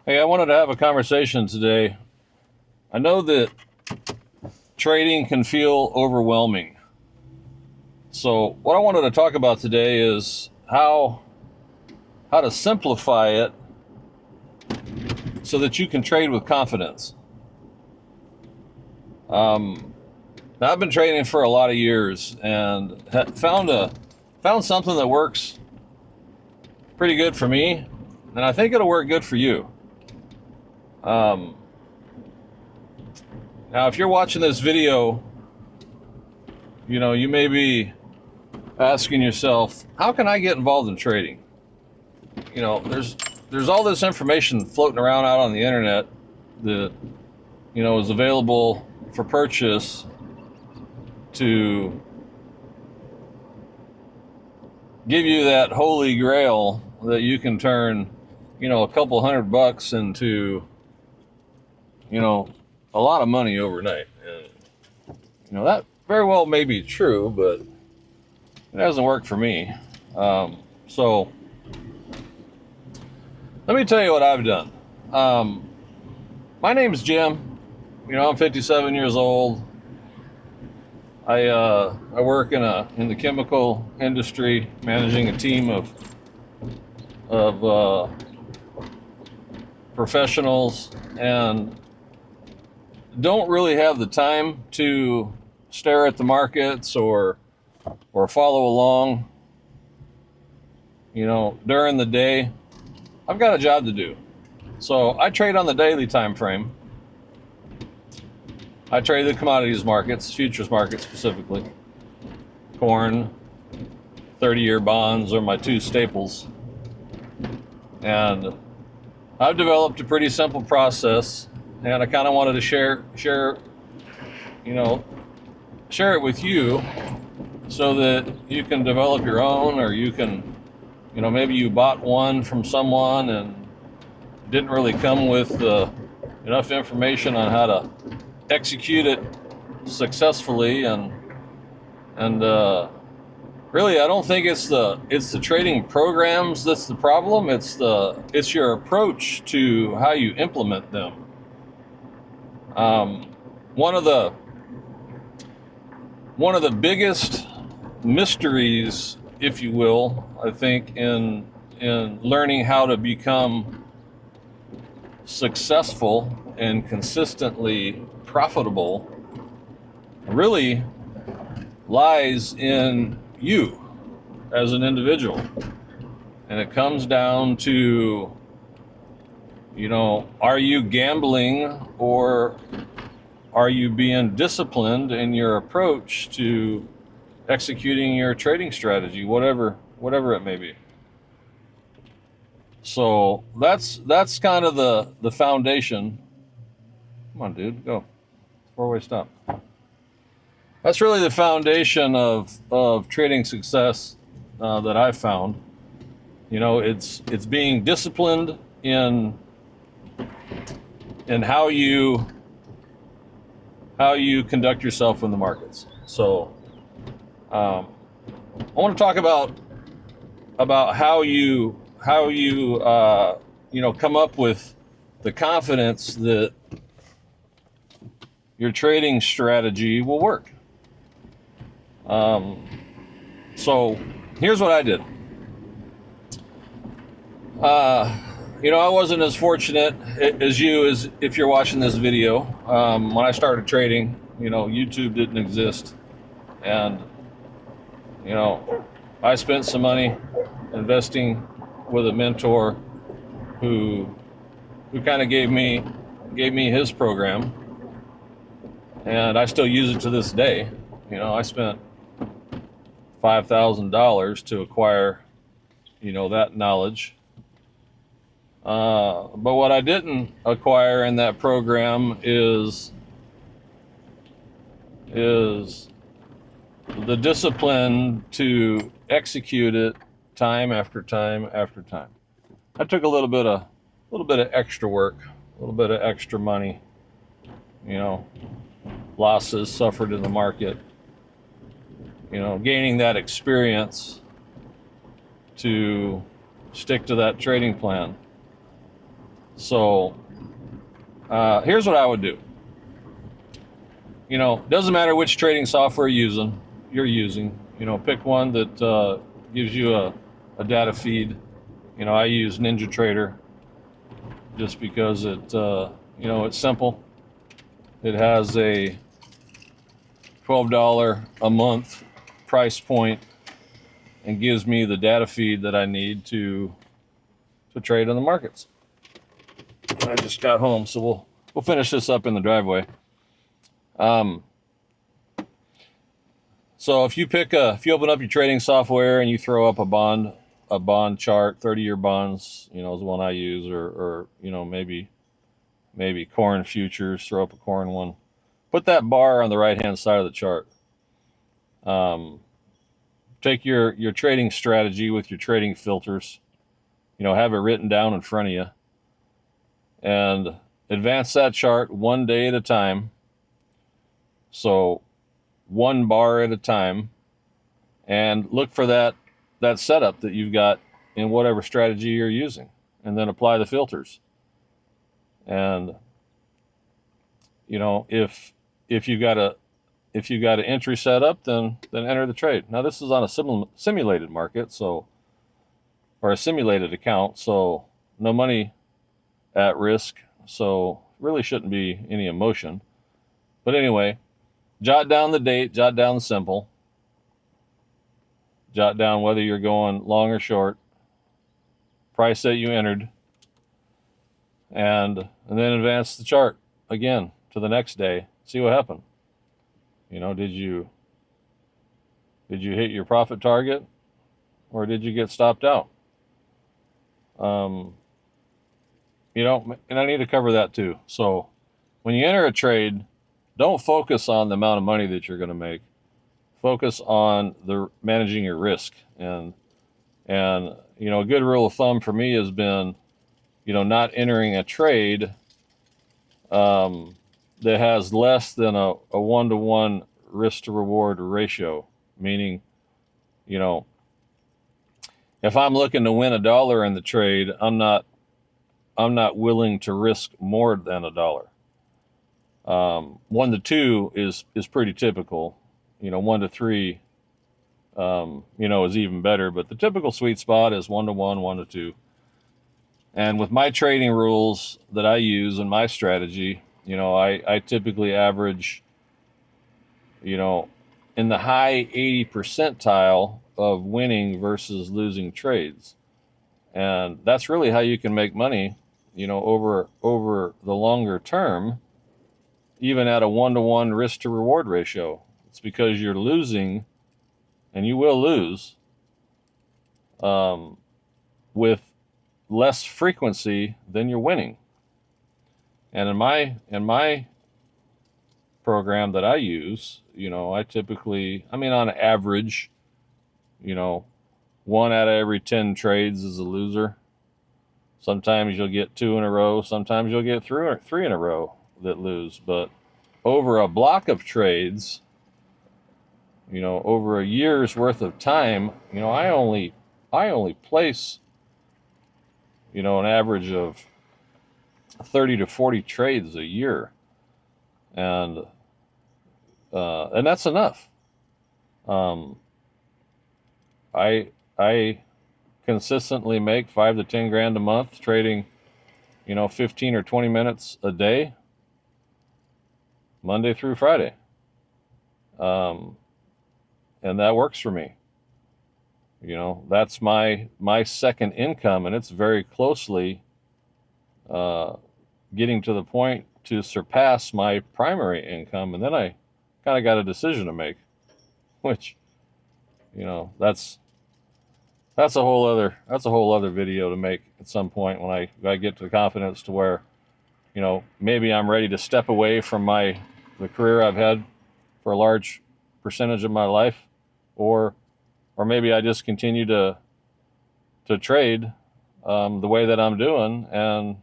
Hey, I wanted to have a conversation today. I know that trading can feel overwhelming. So, what I wanted to talk about today is how to simplify it so that you can trade with confidence. Now, I've been trading for a lot of years and found something that works pretty good for me, and I think it'll work good for you. Um, Now, if you're watching this video, you may be asking yourself, how can I get involved in trading? There's all this information floating around out on the internet that is available for purchase to give you that holy grail that you can turn a couple $100 into a lot of money overnight. And that very well may be true, but it hasn't worked for me. So let me tell you what I've done. My name's Jim. I'm 57 years old. I work in the chemical industry, managing a team of professionals, and don't really have the time to stare at the markets or follow along. During the day, I've got a job to do, so I trade on the daily time frame. I trade the commodities markets, futures markets specifically. Corn, 30-year bonds are my two staples. And I've developed a pretty simple process, and I kind of wanted to share it with you so that you can develop your own, or you can, maybe you bought one from someone and didn't really come with enough information on how to execute it successfully, and really, I don't think it's the trading programs that's the problem. It's your approach to how you implement them. Um, one of the one of the biggest mysteries, if you will, I think, in learning how to become successful and consistently profitable really lies in you as an individual. And it comes down to, are you gambling, or are you being disciplined in your approach to executing your trading strategy, whatever it may be. So that's kind of the foundation. Come on, dude, go. Four-way stop. That's really the foundation of trading success that I've found. It's being disciplined in how you conduct yourself in the markets. So I want to talk about how you come up with the confidence that your trading strategy will work. So here's what I did. I wasn't as fortunate as you as if you're watching this video. When I started trading, YouTube didn't exist, and I spent some money investing with a mentor who kind of gave me his program, and I still use it to this day. I spent $5,000 to acquire that knowledge. But what I didn't acquire in that program is the discipline to execute it time after time after time. I took a little bit of extra work, a little bit of extra money, losses suffered in the market, gaining that experience to stick to that trading plan. So here's what I would do. Doesn't matter which trading software you're using. Pick one that gives you a data feed. I use NinjaTrader just because it's simple. It has a $12 a month price point and gives me the data feed that I need to trade in the markets. I just got home, so we'll finish this up in the driveway. So if you open up your trading software and you throw up a bond chart, 30-year bonds, is the one I use, or maybe corn futures, throw up a corn one. Put that bar on the right-hand side of the chart. Take your trading strategy with your trading filters, have it written down in front of you, and advance that chart one day at a time. So one bar at a time, and look for that setup that you've got in whatever strategy you're using, and then apply the filters. And if you've got an entry set up, then enter the trade. Now this is on a simulated market, or a simulated account, so no money at risk, so really shouldn't be any emotion. But anyway, jot down the date, jot down the symbol, jot down whether you're going long or short, price that you entered, and then advance the chart again to the next day. See what happened. Did you hit your profit target, or did you get stopped out? And I need to cover that too. So when you enter a trade, don't focus on the amount of money that you're going to make. Focus on the managing your risk. And a good rule of thumb for me has been, not entering a trade that has less than a 1-to-1 risk to reward ratio. Meaning, if I'm looking to win $1 in the trade, I'm not willing to risk more than $1. 1 to 2 is pretty typical. 1 to 3, is even better. But the typical sweet spot is 1 to 1, 1 to 2. And with my trading rules that I use in my strategy, I typically average, in the high 80 percentile of winning versus losing trades. And that's really how you can make money, over the longer term, even at a 1-to-1 risk to reward ratio. It's because you're losing, and you will lose, with less frequency than you're winning. And in my program that I use, I typically, on average, 1 out of every 10 trades is a loser. Sometimes you'll get 2 in a row. Sometimes you'll get 3 in a row that lose. But over a block of trades, over a year's worth of time, I only place, an average of 30 to 40 trades a year, and that's enough. I consistently make 5 to 10 grand a month trading, 15 or 20 minutes a day, Monday through Friday. And that works for me. That's my second income, and it's very closely getting to the point to surpass my primary income. And then I kind of got a decision to make, which, that's a whole other video to make at some point when I get to the confidence to where, maybe I'm ready to step away from the career I've had for a large percentage of my life, or maybe I just continue to trade the way that I'm doing, and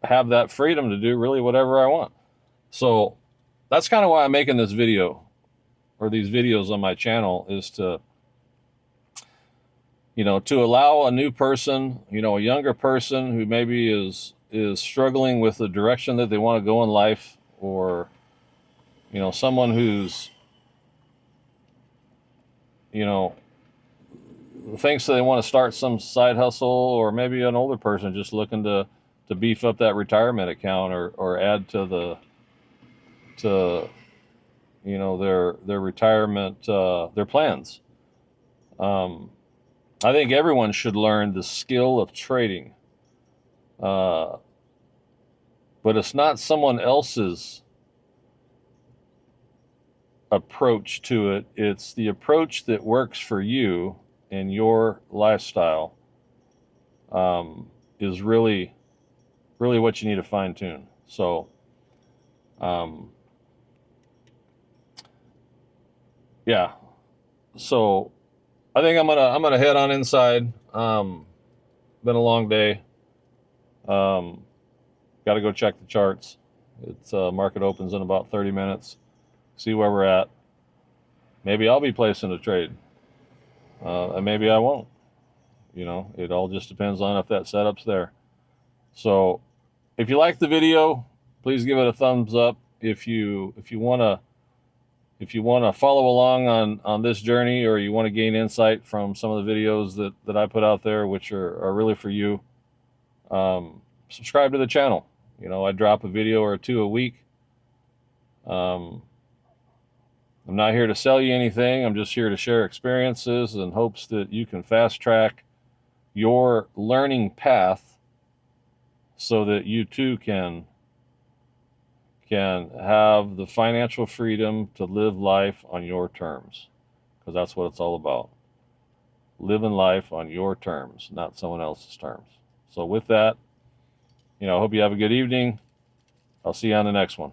have that freedom to do really whatever I want. So that's kind of why I'm making this video, or these videos on my channel, is to to allow a new person, a younger person who maybe is struggling with the direction that they want to go in life, or someone who's thinks that they want to start some side hustle, or maybe an older person just looking to beef up that retirement account, or add to their retirement, their plans. I think everyone should learn the skill of trading, but it's not someone else's approach to it. It's the approach that works for you and your lifestyle, is really, really what you need to fine tune. So, yeah. So I think I'm gonna head on inside. Been a long day. Got to go check the charts. It's market opens in about 30 minutes. See where we're at. Maybe I'll be placing a trade, and maybe I won't. It all just depends on if that setup's there. So, if you like the video, please give it a thumbs up. If you wanna follow along on this journey, or you want to gain insight from some of the videos that I put out there, which are really for you, subscribe to the channel. I drop a video or two a week. I'm not here to sell you anything. I'm just here to share experiences in hopes that you can fast track your learning path, so that you too can have the financial freedom to live life on your terms, because that's what it's all about. Living life on your terms, not someone else's terms. So with that, I hope you have a good evening. I'll see you on the next one.